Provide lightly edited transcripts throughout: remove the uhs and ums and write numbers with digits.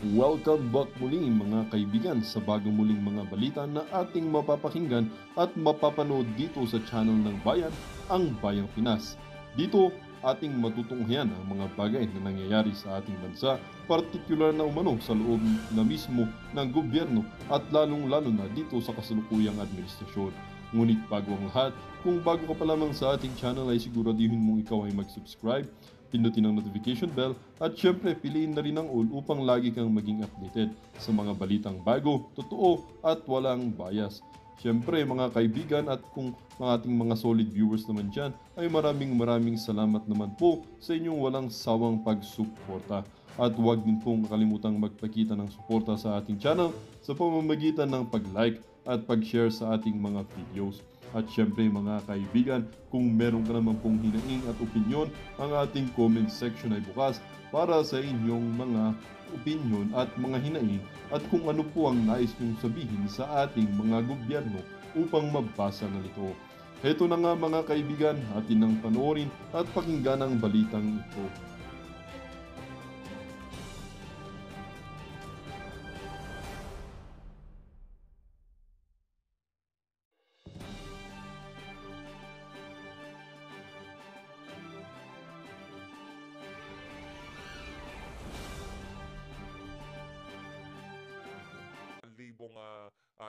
Welcome back muli mga kaibigan sa bagong muling mga balita na ating mapapakinggan at mapapanood dito sa channel ng Bayan, ang Bayang Pinas. Dito, ating matutunghayan ang mga bagay na nangyayari sa ating bansa, partikular na umano sa loob na mismo ng gobyerno at lalong-lalo na dito sa kasalukuyang administrasyon. Ngunit bago ang lahat, kung bago ka pa lamang sa ating channel ay siguraduhin mong ikaw ay mag-subscribe, pindutin ang notification bell at syempre piliin na rin ang all upang lagi kang maging updated sa mga balitang bago, totoo at walang bias. Syempre mga kaibigan at kung mga ating mga solid viewers naman dyan ay maraming salamat naman po sa inyong walang sawang pagsuporta. At huwag din pong kalimutang magpakita ng suporta sa ating channel sa pamamagitan ng pag-like at pag-share sa ating mga videos. At syempre mga kaibigan, kung meron ka naman pong hinaing at opinyon, ang ating comment section ay bukas para sa inyong mga opinyon at mga hinaing at kung ano po ang nais nyong sabihin sa ating mga gobyerno upang mabasa na ito. Heto na nga mga kaibigan, atin nang panoorin at pakinggan ang balitang ito.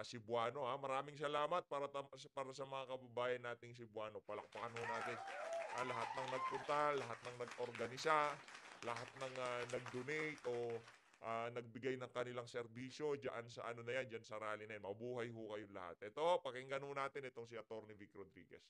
Cebuano. Maraming salamat para sa mga kababayan nating Cebuano. Palakpakan ho natin lahat ng nagpunta, lahat ng nag-organisa, lahat ng nag-donate o nagbigay ng kanilang serbisyo dyan sa ano na yan, dyan sa rally na yan. Mabuhay ho kayong lahat. Ito, pakinggan ho natin itong si Atty. Vic Rodriguez.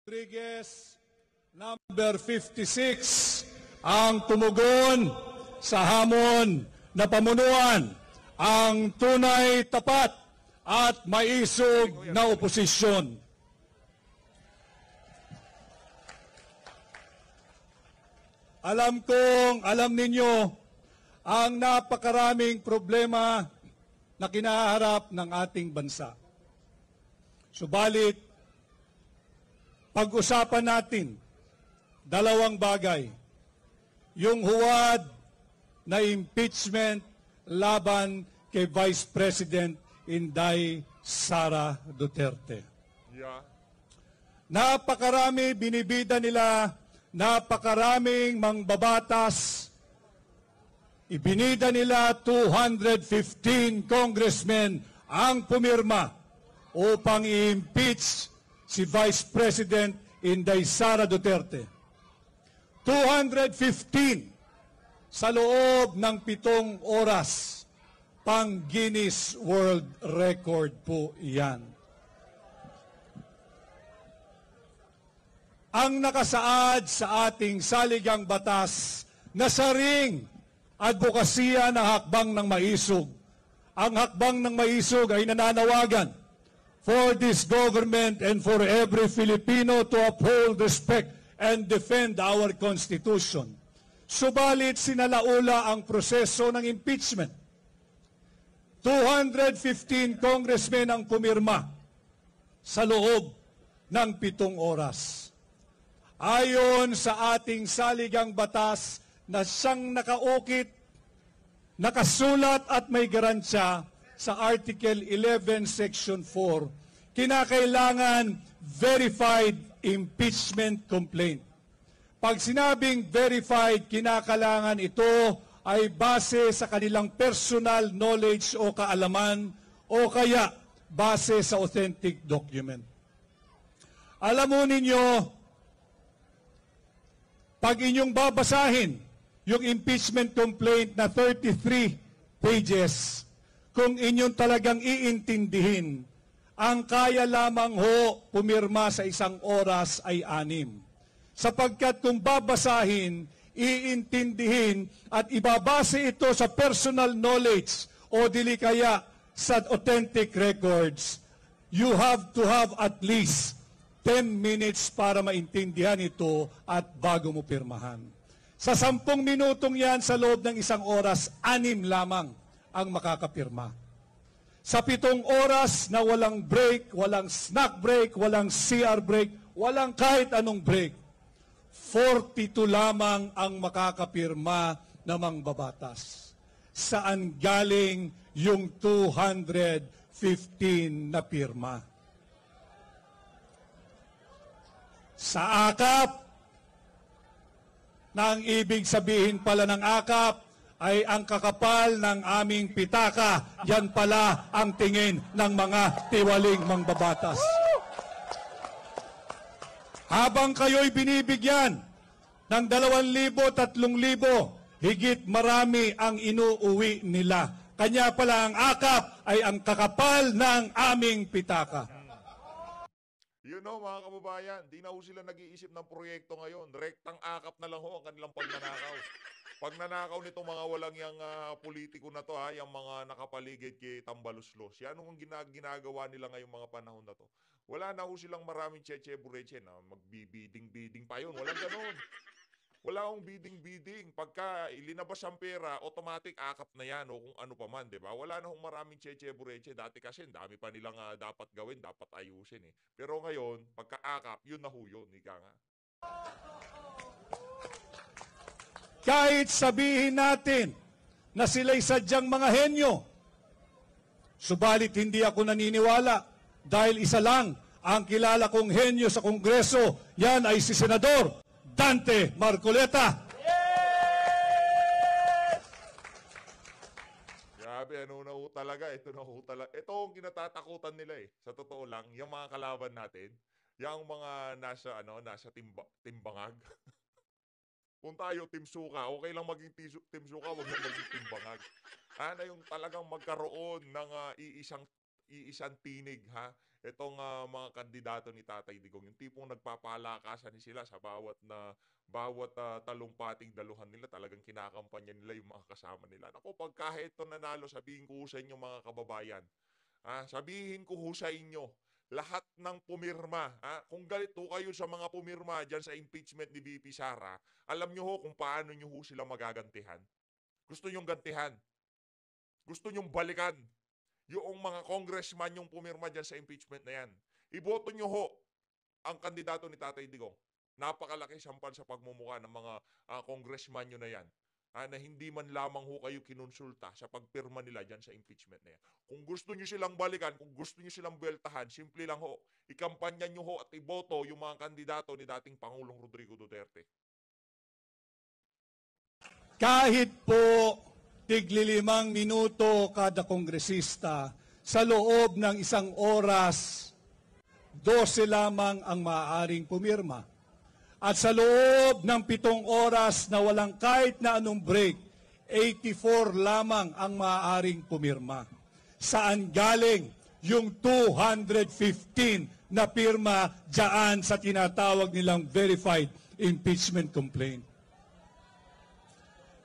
Rodriguez, number 56, ang tumugon sa hamon na pamunuan, ang tunay, tapat, at maisog na oposisyon. Alam ninyo ang napakaraming problema na kinaharap ng ating bansa. Subalit, pag-usapan natin dalawang bagay. Yung huwad na impeachment laban kay Vice President Inday Sara Duterte. Yeah. Napakarami binibida nila, napakaraming mangbabatas. Ibinida nila 215 congressmen ang pumirma upang i-impeach si Vice President Inday Sara Duterte. 215 sa loob ng 7 oras. Pang Guinness World Record po iyan. Ang nakasaad sa ating saligang batas na saring advokasya na hakbang ng maisog. Ang hakbang ng maisog ay nananawagan for this government and for every Filipino to uphold, respect, and defend our Constitution. Subalit sinalaula ang proseso ng impeachment. 215 congressmen ang pumirma sa loob ng 7 oras. Ayon sa ating saligang batas na siyang nakaukit, nakasulat at may garansya sa Article 11, Section 4, kinakailangan verified impeachment complaint. Pag sinabing verified, kinakailangan ito ay base sa kanilang personal knowledge o kaalaman o kaya base sa authentic document. Alam mo ninyo, pag inyong babasahin yung impeachment complaint na 33 pages, kung inyong talagang iintindihin, ang kaya lamang ho pumirma sa 1 oras ay 6. Sapagkat kung babasahin, iintindihin at ibabase ito sa personal knowledge o dili kaya sa authentic records, you have to have at least 10 minutes para maintindihan ito at bago mo pirmahan. Sa 10 minutong yan, sa loob ng 1 oras, 6 lamang ang makakapirma. Sa 7 oras na walang break, walang snack break, walang CR break, walang kahit anong break, 42 lamang ang makakapirma na mangbabatas. saan galing yung 215 na pirma. Sa akap, na ang ibig sabihin pala ng akap ay ang kakapal ng aming pitaka. Yan pala ang tingin ng mga tiwaling mangbabatas. Habang kayo'y binibigyan ng 2,000, 3,000, higit marami ang inuuwi nila. Kanya pala ang akap ay ang kakapal ng aming pitaka. You know, mga kababayan, di na ho sila nag-iisip ng proyekto ngayon. Rektang akap na lang ho ang kanilang pagnanakaw. Pagnanakaw nitong mga walang yang politiko na to, yung mga nakapaligid kay Tambaluslos. Yan ang ginagawa nila ngayong mga panahon na to. Wala na ho silang maraming cheche-bureche na magbibiding-biding pa yun. Walang ganun. Wala akong bidding-bidding. Pagka ilinabas ang pera, automatic akap na yan o kung ano pa man, di ba? Wala na akong maraming cheche-bureche. Dati kasi, dami pa nilang dapat gawin, dapat ayusin eh. Pero ngayon, pagka akap, yun na ho yun. Ika nga. Kahit sabihin natin na sila'y sadyang mga henyo, subalit hindi ako naniniwala dahil isa lang ang kilala kong henyo sa Kongreso, yan ay si Senador Dante Marcoleta. Grabe, ano na ho talaga. Ito na ho talaga. Ito ang kinatatakutan nila eh. Sa totoo lang, yung mga kalaban natin, yung mga nasa timbangag. Kung tayo, Team Suka, okay lang maging Team Suka, wag na maging timbangag. Ano yung talagang magkaroon ng iisang tinig, ha? Itong mga kandidato ni Tatay Digong, yung tipong nagpapalakasan sila sa bawat talumpating daluhan nila, talagang kinakampanya nila yung mga kasama nila. Naku, pag kahit ito nanalo, sabihin ko sa inyo mga kababayan, sabihin ko sa inyo, lahat ng pumirma, kung galito kayo sa mga pumirma dyan sa impeachment ni VP Sara, alam nyo ho kung paano nyo ho sila magagantihan. Gusto nyong gantihan. Gusto nyong balikan yung mga congressman yung pumirma dyan sa impeachment na yan. Iboto nyo ho ang kandidato ni Tatay Digong. Napakalaki sampal sa pagmumukha ng mga congressman nyo na yan. Na hindi man lamang ho kayo kinonsulta sa pagpirma nila dyan sa impeachment na yan. Kung gusto nyo silang balikan, kung gusto nyo silang beltahan, simple lang ho, ikampanya nyo ho at iboto yung mga kandidato ni dating Pangulong Rodrigo Duterte. Kahit po tig-5 minuto kada kongresista, sa loob ng 1 oras, 12 lamang ang maaaring pumirma. At sa loob ng 7 oras na walang kahit na anong break, 84 lamang ang maaaring pumirma. Saan galing yung 215 na pirma dyan sa tinatawag nilang verified impeachment complaint?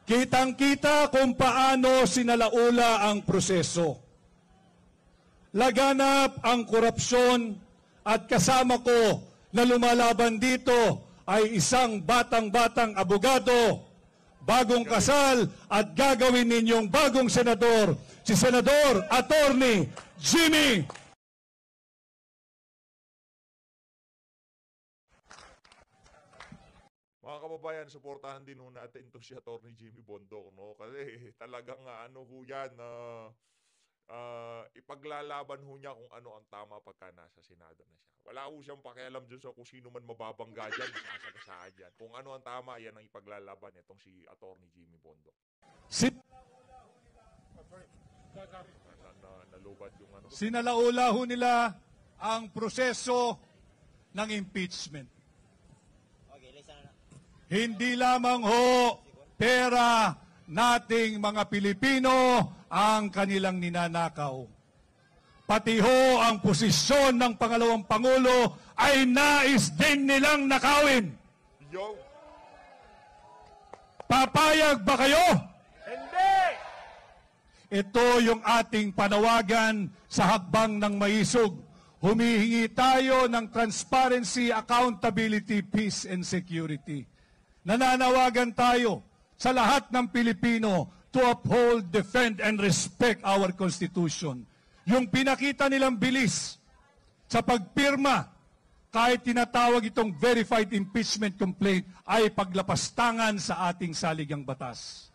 Kitang-kita kung paano sinalaula ang proseso. Laganap ang korupsyon at kasama ko na lumalaban dito ay isang batang-batang abogado, bagong kasal at gagawin ninyong bagong senador, si Senador Attorney Jimmy. Mga kababayan, suportahan din ho natin ito si Atty. Jimmy Bondoc, no? Kasi talagang ano ho yan, ipaglalaban ho niya kung ano ang tama pagka nasa Senado na siya. Wala ho siyang pakialam dyan sa kung sino man mababangga dyan, masasagasaan dyan. Kung ano ang tama, yan ang ipaglalaban itong si Atty. Jimmy Bondoc. Nalubad yung ano. Sinalaula ho nila ang proseso ng impeachment. Hindi lamang ho pera nating mga Pilipino ang kanilang ninanakaw. Pati ho ang posisyon ng pangalawang Pangulo ay nais din nilang nakawin. Yo! Papayag ba kayo? Hindi! Ito yung ating panawagan sa hakbang ng maisog. Humihingi tayo ng transparency, accountability, peace, and security. Nananawagan tayo sa lahat ng Pilipino to uphold, defend, and respect our Constitution. Yung pinakita nilang bilis sa pagpirma, kahit tinatawag itong verified impeachment complaint, ay paglapastangan sa ating saligang batas.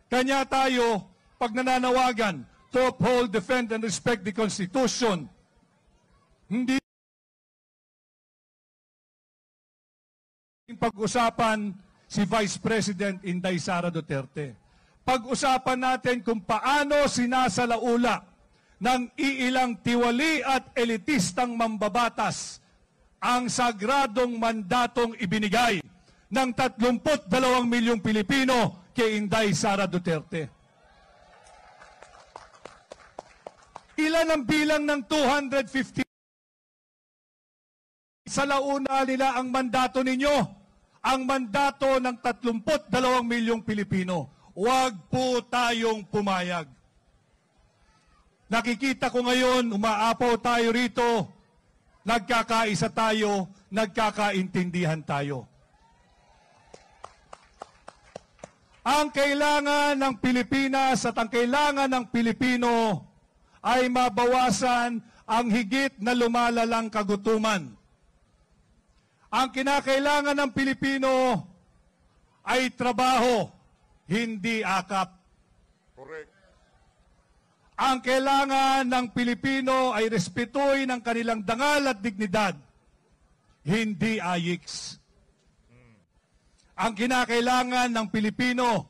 Kanya tayo pag nananawagan to uphold, defend, and respect the Constitution. Hindi pag-usapan si Vice President Inday Sara Duterte. Pag-usapan natin kung paano sinasalaula ng iilang tiwali at elitistang mambabatas ang sagradong mandatong ibinigay ng 32 milyong Pilipino kay Inday Sara Duterte. Ilan ang bilang ng 250? Sa launa nila ang mandato ninyo, ang mandato ng 32 milyong Pilipino. Huwag po tayong pumayag. Nakikita ko ngayon, umaapaw tayo rito, nagkakaisa tayo, nagkakaintindihan tayo. Ang kailangan ng Pilipinas at ang kailangan ng Pilipino ay mabawasan ang higit na lumalalang kagutuman. Ang kinakailangan ng Pilipino ay trabaho, hindi akap. Correct. Ang kailangan ng Pilipino ay respetuhin ang kanilang dangal at dignidad, hindi ayiks. Ang kinakailangan ng Pilipino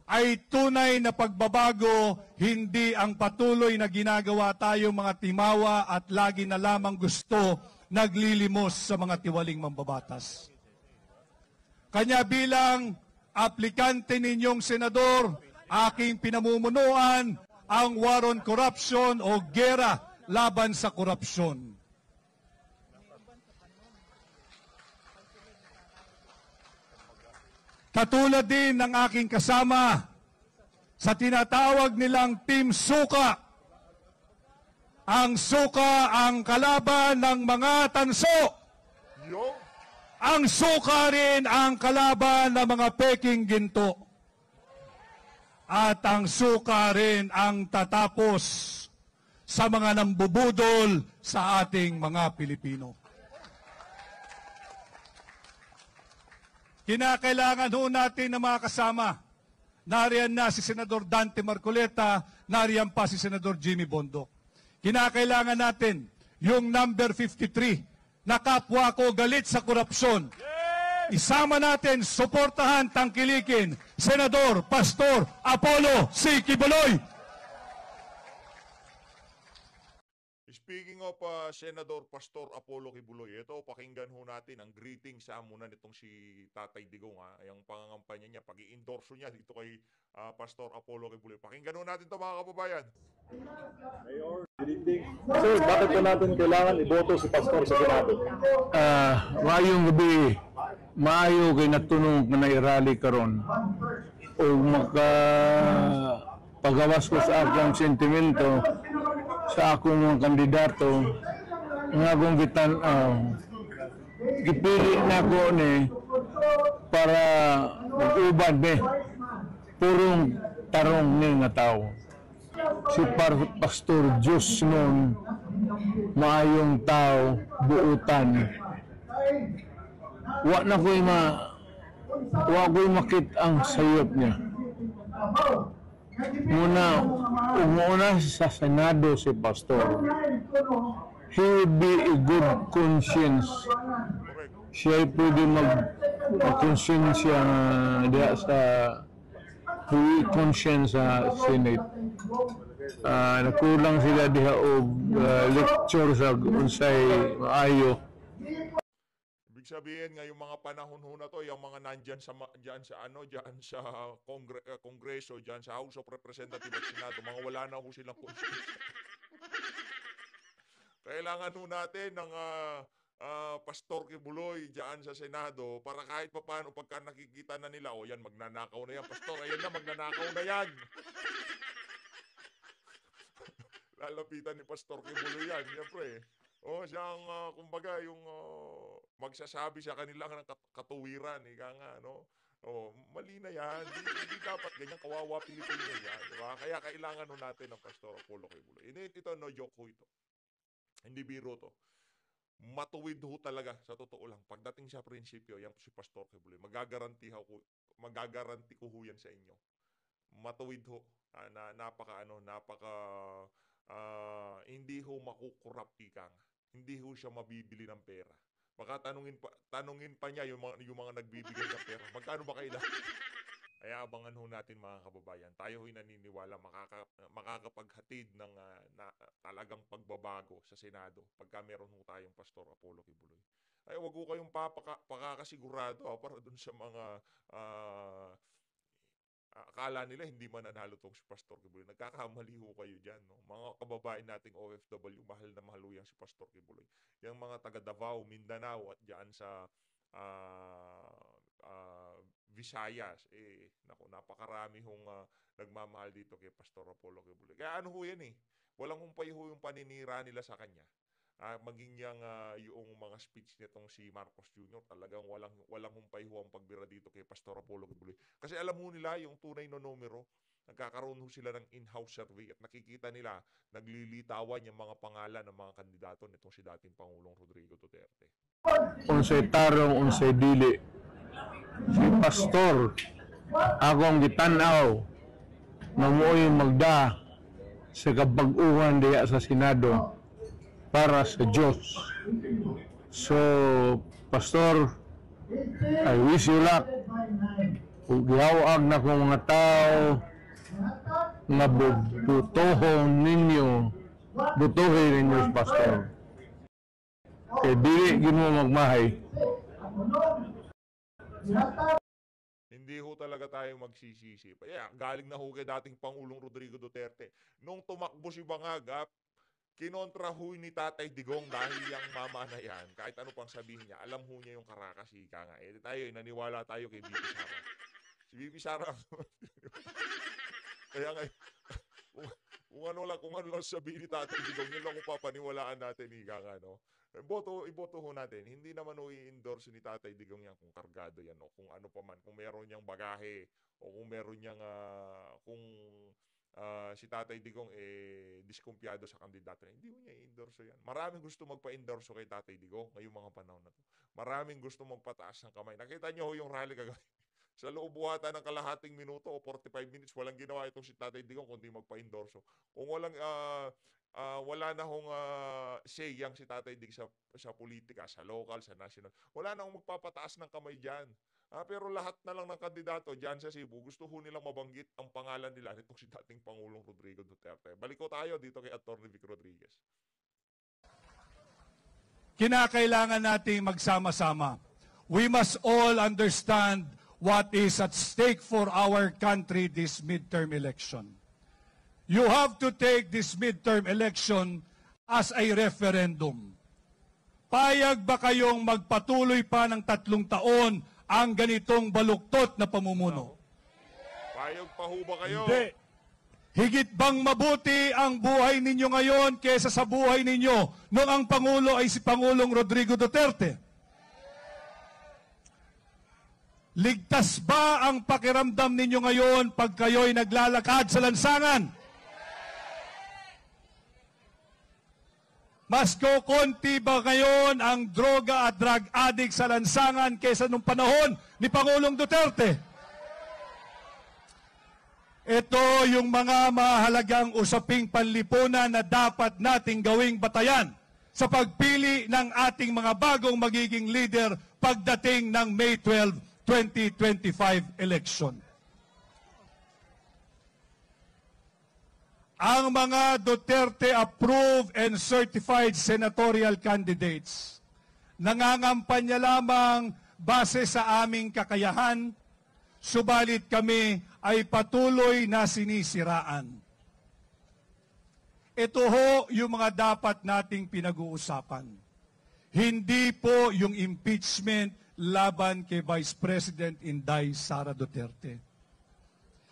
ay tunay na pagbabago, hindi ang patuloy na ginagawa tayong mga timawa at lagi na lamang gusto naglilimos sa mga tiwaling mambabatas. Kanya bilang aplikante ninyong senador, aking pinamumunuan ang war on corruption o gera laban sa korupsyon. Katulad din ng aking kasama sa tinatawag nilang Team Suka. Ang suka ang kalaban ng mga tanso. Yo. Ang suka rin ang kalaban ng mga peking ginto. At ang suka rin ang tatapos sa mga nambubudol sa ating mga Pilipino. Kinakailangan ho natin na mga kasama. Nariyan na si Senador Dante Marcoleta, nariyan pa si Senador Jimmy Bondoc. Kinakailangan natin yung number 53 na kapwa ko galit sa korupsyon. Isama natin, suportahan, tangkilikin, Senador Pastor Apollo C. Kibuloy. Speaking of Senador Pastor Apollo Kibuloy, ito pakinggan ho natin ang greeting sa amunan nitong si Tatay Digong. Yung pangangampanya niya, pag-i-endorso niya dito kay Pastor Apollo Kibuloy. Pakinggan ho natin ito mga kababayan. Sir, bakit po natin kailangan iboto si Pastor sa Senado? Maayong gabi, maayo kay natunog na nairali karon o maka pagawas ko sa akong sentimento sa akong mga kandidato nga akong gipili na ko ni para mag-ubad ni purong tarong ni nga tao. Si Pastor Diyos nun, maayong tao, buutan. Wa ko'y makit ang sayop niya. Umuna sa Senado si Pastor. He would be a good conscience. Siya ay pwede mag-consciensya diya sa conscience sa Senate. Nakulang sila diha og lecture sa unsay maayo. Ibig sabihin ngayong mga panahon ho na to, yung mga nandiyan sa diyan sa Kongreso, diyan sa House of Representatives at Senado, mga wala na ho silang conscience. Kailangan ho natin ng Pastor Kibuloy diyan sa Senado para kahit papaano pagka nakikita na nila, o yan magnanakaw na yan, Pastor, ayan na magnanakaw na yan. Lalapitan ni Pastor Kibuloy yan, siyempre. Siyang, kumbaga, yung magsasabi sa kanila ng katuwiran, ika nga, no? Mali na yan. Hindi dapat ganyan, kawawa Pilipino yan. Diba? Kaya kailangan nun natin ng Pastor Apollo Kibuloy. Ito, no joke ho ito. Hindi biro to. Matuwid ho talaga, sa totoo lang. Pagdating sa prinsipyo, yan si Pastor Kibuloy. Magagaranti ko ho yan sa inyo. matuwid ho, na hindi ho makukurap ikang. Hindi ho siya mabibili ng pera. Baka tanungin pa niya yung mga nagbibigay ng pera. Magkano ba kailangan? Kaya abangan ho natin mga kababayan. Tayo ho'y naniniwala makakapaghatid ng talagang pagbabago sa Senado pagka meron ho tayong Pastor Apollo Kibuloy. Ay wag ho kayong pakakasigurado para dun sa mga akala nila hindi mananalo tong si Pastor Kibuloy. Nagkakamali ho kayo dyan. No? Mga kababayan nating OFW, mahal na mahal ho yan si Pastor Kibuloy. Yung mga taga Davao, Mindanao at dyan sa Visayas, napakarami hong nagmamahal dito kay Pastor Apollo Kibuloy. Kaya ano ho yan walang humpay ho yung paninira nila sa kanya. Maging yung mga speech nitong si Marcos Jr. talagang walang humpay ho ang pagbira dito kay Pastor Apollo Kibuloy. Kasi alam ho nila yung tunay na numero, nagkakaroon ho sila ng in-house survey at nakikita nila naglilitawan yung mga pangalan ng mga kandidato nitong si dating Pangulong Rodrigo Duterte. Unsay tarong, unsay dili. Si Pastor, akong gitanaw na mo'y magda sa kapag-uwan diya sa Senado para sa Diyos. So, Pastor, I wish you luck. Kung gihawag na kong mga tao na butuhin ninyo si Pastor. Kaya dili gino magmahay. Hindi ho talaga tayo magsisisi. Galing na ho kay dating Pangulong Rodrigo Duterte. Nung tumakbo si Bangag, kinontra ho ni Tatay Digong dahil yung mama na yan. Kahit ano pang sabihin niya, alam ho niya yung karakasika nga. Tayo, naniwala tayo kay Bibi Sara. Si Bibi Sara, kaya nga, kung ano lang sabihin ni Tatay Digong, yun lang kung papaniwalaan natin, iboto ho natin. Hindi naman ho i-endorse ni Tatay Digong yan kung kargado yan o kung ano pa man, kung meron niyang bagahe o kung meron niyang si Tatay Digong diskumpiyado sa kandidato. Hindi mo niya i-endorse yan. Maraming gusto magpa-endorse kay Tatay Digong ngayong mga panahon na to. Maraming gusto magpataas ng kamay. Nakita niyo ho yung rally kagabi. Sa loob buhata ng kalahating minuto o 45 minutes, walang ginawa itong si Tatay Digong kundi magpa-endorso. Kung wala na hong say yang si Tatay Dig sa politika, sa local, sa national. Wala na hong magpapataas ng kamay dyan. Pero lahat na lang ng kandidato dyan sa Cebu, gusto ho nilang mabanggit ang pangalan nila nitong si dating Pangulong Rodrigo Duterte. Balik ko tayo dito kay Atty. Vic Rodriguez. Kinakailangan nating magsama-sama. We must all understand what is at stake for our country this midterm election. You have to take this midterm election as a referendum. Payag ba kayong magpatuloy pa ng 3 taon ang ganitong baluktot na pamumuno? Payag pa ho ba kayo? Hindi. Higit bang mabuti ang buhay ninyo ngayon kaysa sa buhay ninyo noong ang Pangulo ay si Pangulong Rodrigo Duterte? Ligtas ba ang pakiramdam ninyo ngayon pag kayo'y naglalakad sa lansangan? Mas kokonti ba ngayon ang droga at drug addict sa lansangan kaysa nung panahon ni Pangulong Duterte? Ito yung mga mahalagang usaping panlipunan na dapat nating gawing batayan sa pagpili ng ating mga bagong magiging leader pagdating ng May 12, 2025 election. Ang mga Duterte-approved and certified senatorial candidates nangangampanya lamang base sa aming kakayahan, subalit kami ay patuloy na sinisiraan. Ito ho yung mga dapat nating pinag-uusapan. Hindi po yung impeachment laban kay Vice President Inday Sara Duterte.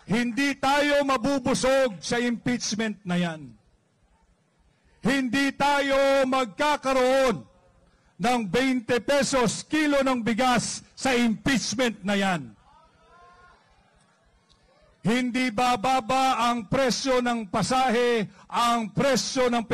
Hindi tayo mabubusog sa impeachment na yan. Hindi tayo magkakaroon ng 20 pesos kilo ng bigas sa impeachment na yan. Hindi bababa ang presyo ng pasahe, ang presyo ng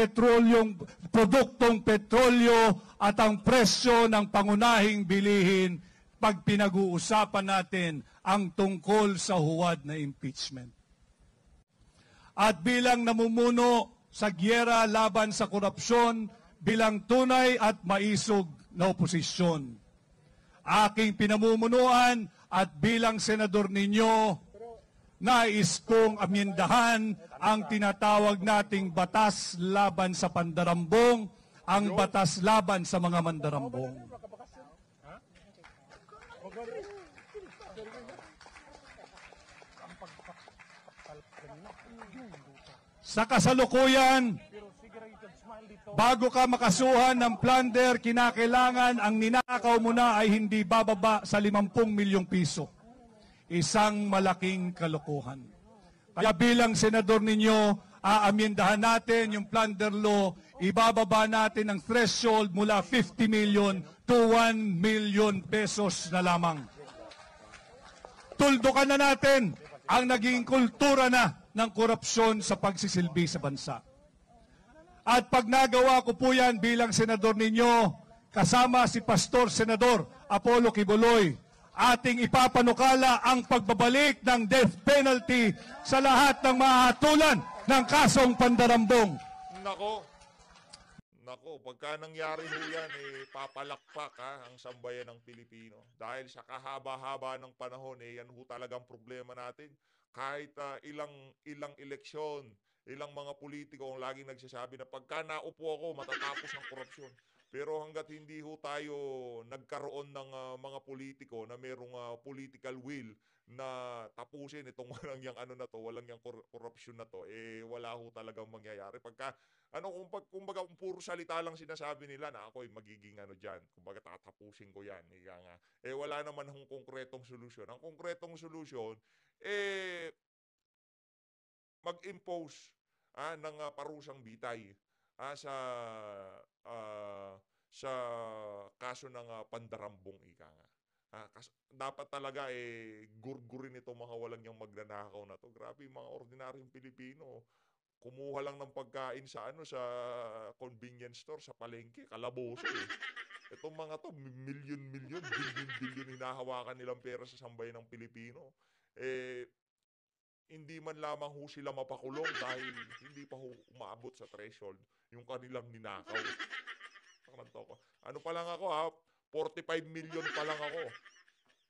produktong petrolyo at ang presyo ng pangunahing bilihin pag pinag-uusapan natin ang tungkol sa huwad na impeachment. at bilang namumuno sa gyera laban sa korupsyon bilang tunay at maisog na oposisyon. Aking pinamumunuan at bilang senador ninyo, nais kong amyendahan ang tinatawag nating batas laban sa pandarambong, ang batas laban sa mga mandarambong. Sa kasalukuyan, bago ka makasuhan ng plunder, kinakailangan ang ninakaw mo na ay hindi bababa sa 50 milyong piso. Isang malaking kalokohan. Kaya bilang senador ninyo, aamyendahan natin yung plunder law, ibababa natin ang threshold mula 50 million to 1 million pesos na lamang. Tuldukan na natin ang naging kultura na ng korupsyon sa pagsisilbi sa bansa. At pag nagawa ko po yan bilang senador ninyo, kasama si Pastor Senador Apollo Kibuloy, ating ipapanukala ang pagbabalik ng death penalty sa lahat ng mahatulan ng kasong pandarambong. Nako, pagka nangyari ho yan, papalakpak ang sambayan ng Pilipino. Dahil sa kahaba-haba ng panahon, yan ho talagang problema natin. Kahit ilang eleksyon, ilang mga politiko ang laging nagsasabi na pagka naupo ako, matatapos ang korupsyon. Pero hanggat hindi ho tayo nagkaroon ng mga politiko na mayroong political will na tapusin itong walang yang walang yang korupsyon na to, wala ho talagang mangyayari. Pagka kumbaga puro salita lang sinasabi nila na ako'y magiging diyan, kumbaga tatapusin ko yan, wala naman hong konkretong solusyon. Ang konkretong solusyon mag-impose ng parusang bitay sa kaso ng pandarambong ika nga. Dapat talaga gurgurin itong mga walang yung magnanakaw na to. Grabe, mga ordinaryong Pilipino. Kumuha lang ng pagkain sa convenience store, sa palengke, kalaboso Itong mga to, milyon-milyon, bilyon-bilyon hinahawakan nilang pera sa sambayan ng Pilipino. Hindi man lamang ho sila mapakulong dahil hindi pa ho umaabot sa threshold yung kanilang ninakaw. Ano pa lang ako 45 million pa lang ako.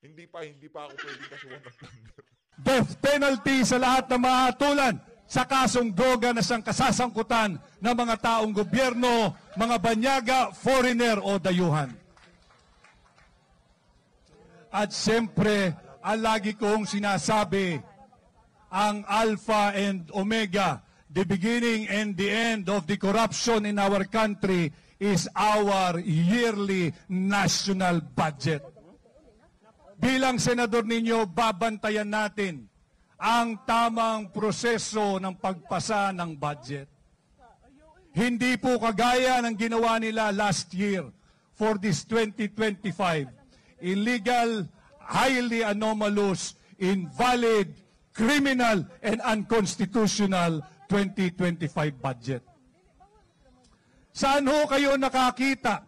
Hindi pa ako pwedeng kasuhan ng plunder. Death penalty sa lahat ng mahatulan sa kasong droga na siyang kasasangkutan ng mga taong gobyerno, mga banyaga, foreigner o dayuhan. At siyempre, ang lagi kong sinasabi, ang Alpha and Omega, the beginning and the end of the corruption in our country is our yearly national budget. Bilang senador ninyo, babantayan natin ang tamang proseso ng pagpasa ng budget. Hindi po kagaya ng ginawa nila last year for this 2025. Illegal, highly anomalous, invalid, criminal, and unconstitutional 2025 budget. Saan ho kayo nakakita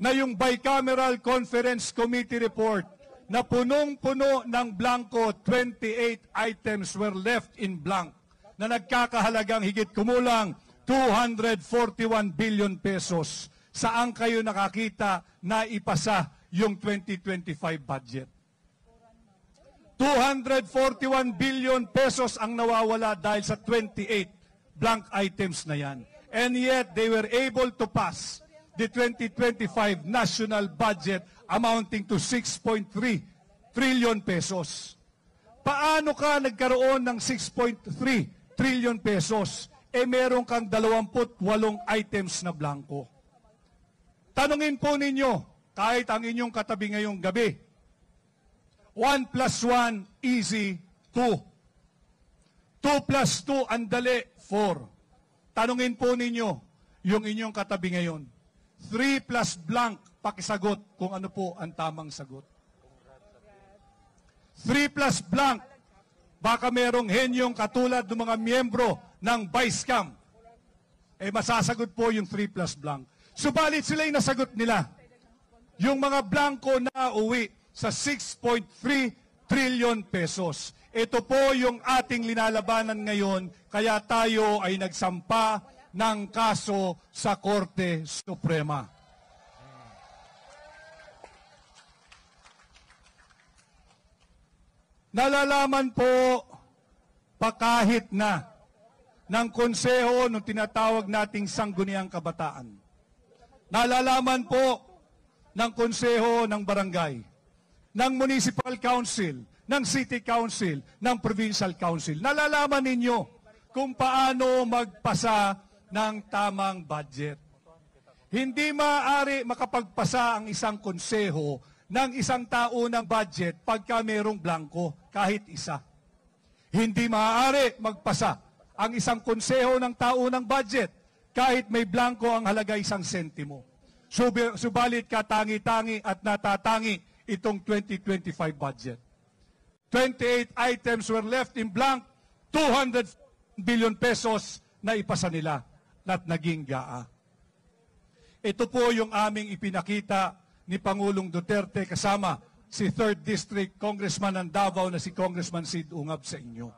na yung Bicameral Conference Committee report na punong-puno ng blanco, 28 items were left in blank, na nagkakahalagang higit kumulang 241 billion pesos. Saan kayo nakakita na ipasa yung 2025 budget? 241 billion pesos ang nawawala dahil sa 28 blank items na yan. And yet, they were able to pass the 2025 national budget amounting to 6.3 trillion pesos. Paano ka nagkaroon ng 6.3 trillion pesos? Meron kang 28 items na blanco. Tanungin po ninyo, kahit ang inyong katabi ngayong gabi, 1 plus 1, easy, 2. 2 plus 2, andali, 4. Tanungin po ninyo, yung inyong katabi ngayon, 3 plus blank, pakisagot kung ano po ang tamang sagot. 3 plus blank, baka merong henyong katulad ng mga miyembro ng Vice-Cam. Masasagot po yung 3 plus blank. Subalit sila yung nasagot nila. Yung mga blanco na uwi sa 6.3 trillion pesos. Ito po yung ating linalabanan ngayon, kaya tayo ay nagsampa ng kaso sa Korte Suprema. Nalalaman po pa kahit na ng konseho ng tinatawag nating Sangguniang Kabataan. Nalalaman po ng konseho ng barangay, ng municipal council, ng city council, ng provincial council. Nalalaman ninyo kung paano magpasa ng tamang budget. Hindi maaari makapagpasa ang isang konseho ng isang taon ng budget pagka mayroong blanco, kahit isa. Hindi maaari magpasa ang isang konseho ng taon ng budget kahit may blanco ang halaga 1 sentimo. Subalit katangi-tangi at natatangi itong 2025 budget. 28 items were left in blank, 200 billion pesos na ipasa nila at naging gaa. Ito po yung aming ipinakita ni Pangulong Duterte kasama si 3rd District Congressman ng Davao na si Congressman Sid Ungab sa inyo.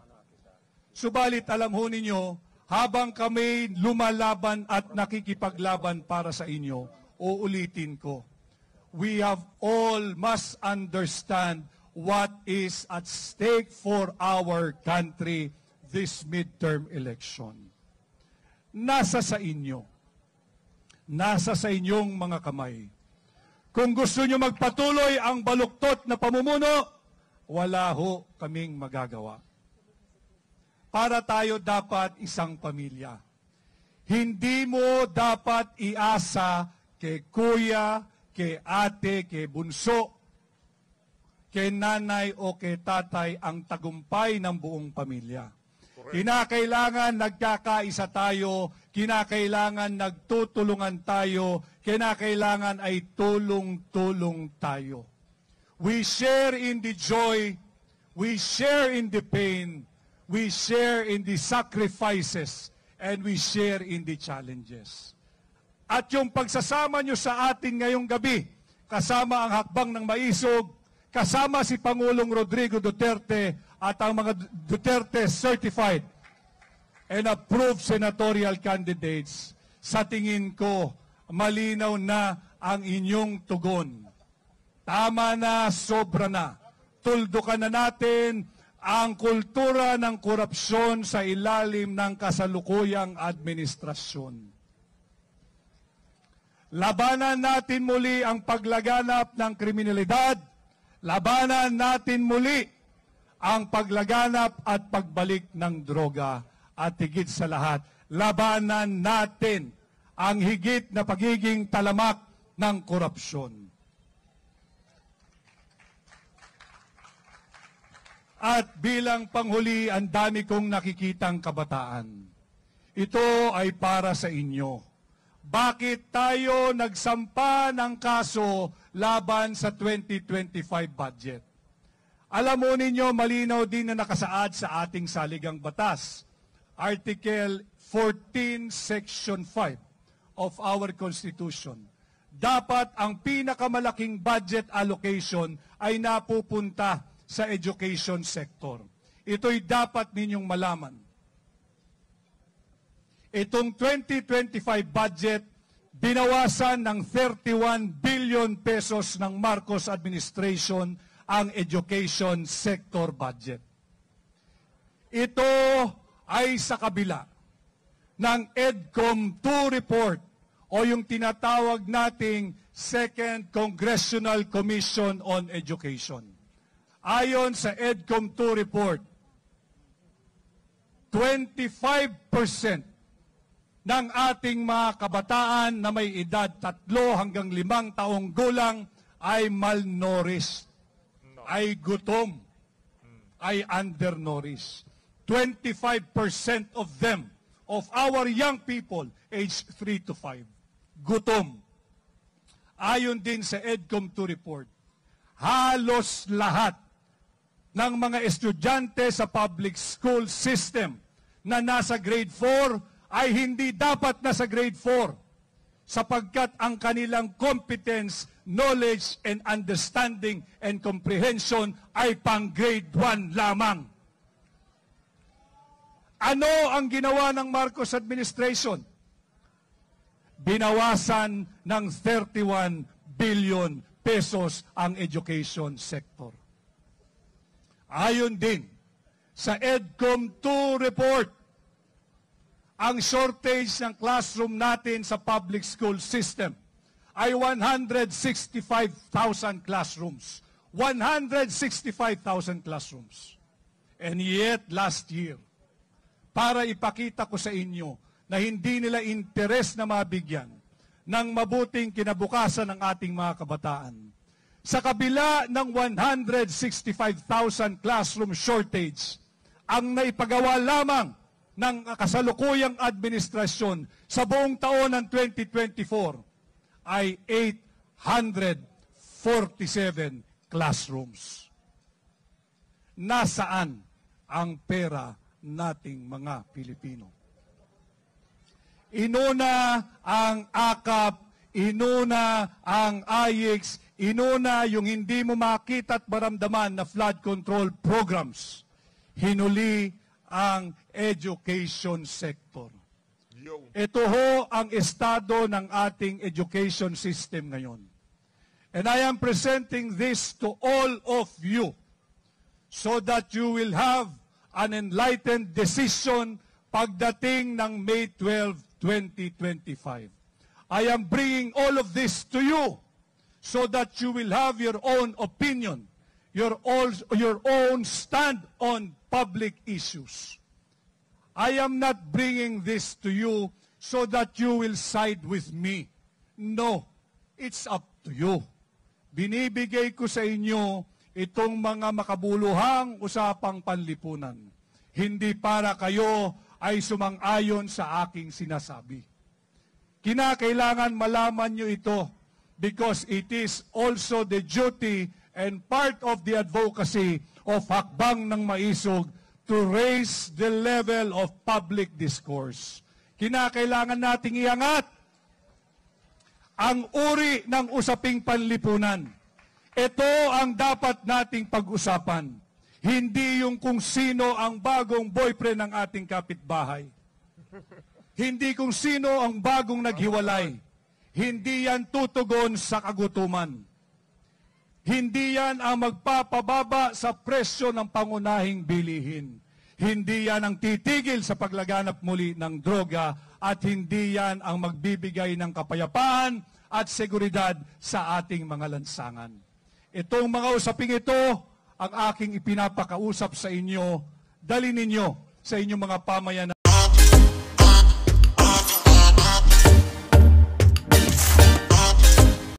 Subalit alam ho ninyo, habang kami lumalaban at nakikipaglaban para sa inyo, uulitin ko, we have all must understand what is at stake for our country this midterm election. Nasa sa inyo. Nasa sa inyong mga kamay. Kung gusto nyo magpatuloy ang baluktot na pamumuno, wala ho kaming magagawa. Para tayo dapat isang pamilya. Hindi mo dapat iasa kay kuya, kay ate, kay bunso, kay nanay o kay tatay ang tagumpay ng buong pamilya. Kinakailangan nagkakaisa tayo, kinakailangan nagtutulungan tayo, kinakailangan ay tulong-tulong tayo. We share in the joy, we share in the pain, we share in the sacrifices, and we share in the challenges. At yung pagsasama nyo sa atin ngayong gabi, kasama ang hakbang ng maisog, kasama si Pangulong Rodrigo Duterte at ang mga Duterte certified and approved senatorial candidates, sa tingin ko, malinaw na ang inyong tugon. Tama na, sobra na. Tuldukan na natin ang kultura ng korupsyon sa ilalim ng kasalukuyang administrasyon. Labanan natin muli ang paglaganap ng kriminalidad. Labanan natin muli ang paglaganap at pagbalik ng droga. At higit sa lahat, labanan natin ang higit na pagiging talamak ng korupsyon. At bilang panghuli, ang dami kong nakikitang kabataan. Ito ay para sa inyo. Bakit tayo nagsampa ng kaso laban sa 2025 budget? Alam mo ninyo, malinaw din na nakasaad sa ating saligang batas. Article 14, Section 5 of our Constitution. Dapat ang pinakamalaking budget allocation ay napupunta sa education sector. Ito'y dapat ninyong malaman. Itong 2025 budget, binawasan ng 31 billion pesos ng Marcos administration ang education sector budget. Ito ay sa kabila ng EDCOM 2 report o yung tinatawag nating Second Congressional Commission on Education. Ayon sa EDCOM 2 report, 25% ng ating mga kabataan na may edad 3 hanggang 5 taong gulang ay malnourished, ay gutom, ay undernourished. 25% of them, of our young people, aged 3 to 5, gutom. Ayon din sa EDCOM 2 report, halos lahat ng mga estudyante sa public school system na nasa grade 4 ay hindi dapat nasa grade 4 sapagkat ang kanilang competence, knowledge, and understanding and comprehension ay pang grade 1 lamang. Ano ang ginawa ng Marcos administration? Binawasan ng 31 billion pesos ang education sector. Ayon din sa EDCOM 2 report, ang shortage ng classroom natin sa public school system ay 165,000 classrooms. 165,000 classrooms. And yet, last year, para ipakita ko sa inyo na hindi nila interes na mabigyan ng mabuting kinabukasan ng ating mga kabataan, sa kabila ng 165,000 classroom shortage, ang naipagawa lamang ng kasalukuyang administrasyon sa buong taon ng 2024 ay 847 classrooms. Nasaan ang pera nating mga Pilipino? Inuna ang AKAP, inuna ang IX, inuna yung hindi mo makita at maramdaman na flood control programs. Hinuli ang education sector. Ito ho ang estado ng ating education system ngayon. And I am presenting this to all of you so that you will have an enlightened decision pagdating ng May 12, 2025. I am bringing all of this to you so that you will have your own opinion, your own stand on public issues. I am not bringing this to you so that you will side with me. No, it's up to you. Binibigay ko sa inyo itong mga makabuluhang usapang panlipunan. Hindi para kayo ay sumang-ayon sa aking sinasabi. Kinakailangan malaman nyo ito because it is also the duty and part of the advocacy of Hakbang ng Maisog to raise the level of public discourse. Kinakailangan nating iangat ang uri ng usaping panlipunan. Ito ang dapat nating pag-usapan. Hindi yung kung sino ang bagong boyfriend ng ating kapitbahay. Hindi kung sino ang bagong naghiwalay. Hindi yan tutugon sa kagutuman. Hindi yan ang magpapababa sa presyo ng pangunahing bilihin. Hindi yan ang titigil sa paglaganap muli ng droga at hindi yan ang magbibigay ng kapayapaan at seguridad sa ating mga lansangan. Itong mga usaping ito ang aking ipinapakausap sa inyo, dali ninyo sa inyong mga pamayanan.